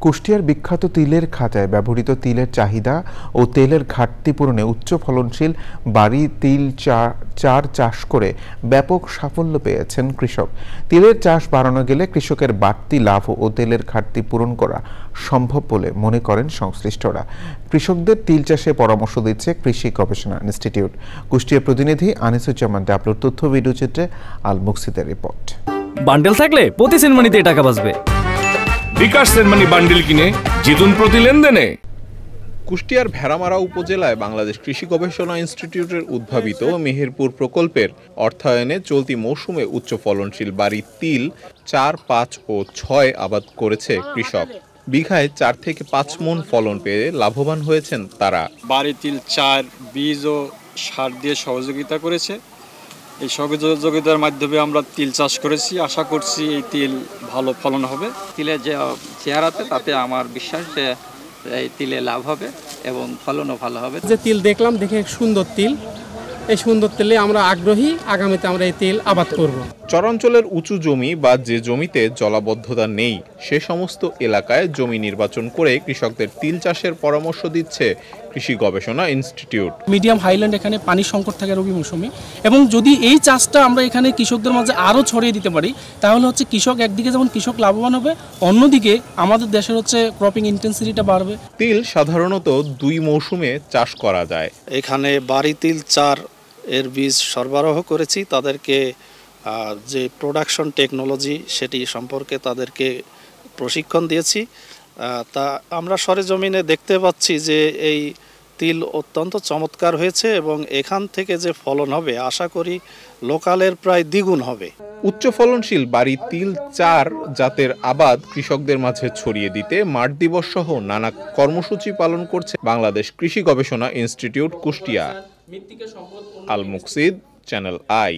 কুষ্টিয়ার বিখ্যাত তিলের খাঁচায় ব্যবহৃত তিলের চাহিদা ও তেলের ঘাটতি পূরণে উচ্চ ফলনশীল বাড়ি তিল চার চাষ করে ব্যাপক সাফল্য পেয়েছেন কৃষক। তিলের চাষ বাড়ানো গেলে কৃষকের বাড়তি লাভ ও তেলের ঘাটতি পূরণ করা সম্ভব বলে মনে করেন সংশ্লিষ্টরা। কৃষকদের তিল চাষে পরামর্শ দিচ্ছে কৃষি গবেষণা ইনস্টিটিউট। কুষ্টিয়া প্রতিনিধি আনিসুজ্জামান ডাবলুর তথ্য ভিডিওচিত্রে আল মুকসিদের রিপোর্ট। বান্ডেল থাকলে প্রতি সেনমানিতে টাকা বাঁচবে। বিকাশ সেনমানি বান্ডেল কিনে জিতুন প্রতি লেনদেনে। কুষ্টিয়ার ভেড়ামারা উপজেলায় বাংলাদেশ কৃষি গবেষণা ইনস্টিটিউটের উদ্ভাবিত মেহেরপুর প্রকল্পের অর্থায়নে চলতি মৌসুমে উচ্চ ফলনশীল বাড়ি তিল 4, 5 ও 6 আবাদ করেছে কৃষক। বিঘায় 4 থেকে 5 মণ ফলন পেয়ে লাভবান হয়েছেন তারা। বাড়ি তিল 4 বীজ ও সার দিয়ে সহযোগিতা করেছে। এই সহযোগিতার মাধ্যমে আমরা তিল চাষ করেছি। আশা করছি এই তিল ভালো ফলন হবে। তিলের যে চেহারাতে তাতে আমার বিশ্বাস যে এই তিলে লাভ হবে এবং ফলনও ভালো হবে। যে তিল দেখলাম, দেখে সুন্দর তিল, এই সুন্দর তিলে আমরা আগ্রহী, আগামীতে আমরা এই তিল আবাদ করব। চরাঞ্চলের উঁচু জমি বা যে জমিতে জলাবদ্ধতা নেই সে সমস্ত এলাকায় জমি নির্বাচন করে কৃষকদের তিল চাষের পরামর্শ দিচ্ছে কৃষি গবেষণা ইনস্টিটিউট। মিডিয়াম হাইল্যান্ড এখানে পানি সংকট থাকে রবি মৌসুমে, এবং যদি এই চাষটা আমরা এখানে কৃষকদের মাঝে আরও ছড়িয়ে দিতে পারি তাহলে হচ্ছে কৃষক একদিকে যেমন কৃষক লাভবান হবে, অন্যদিকে আমাদের দেশের হচ্ছে ক্রপিং ইন্টেন্সিটিটা বাড়বে। তিল সাধারণত 2 মৌসুমে চাষ করা যায়। এখানে বাড়ি তিল 4 এর বীজ সরবরাহ করেছি। তাদেরকে যে প্রোডাকশন টেকনোলজি সেটি সম্পর্কে তাদেরকে প্রশিক্ষণ দিয়েছি। তা আমরা সরেজমিনে দেখতে পাচ্ছি যে এই তিল অত্যন্ত চমৎকার হয়েছে এবং এখান থেকে যে ফলন হবে আশা করি লোকালের প্রায় দ্বিগুণ হবে। উচ্চ ফলনশীল বাড়ি তিল 4 জাতের আবাদ কৃষকদের মাঝে ছড়িয়ে দিতে মাঠ দিবস সহ নানা কর্মসূচি পালন করছে বাংলাদেশ কৃষি গবেষণা institute Kushtia. Al মুকসিদ, channel I.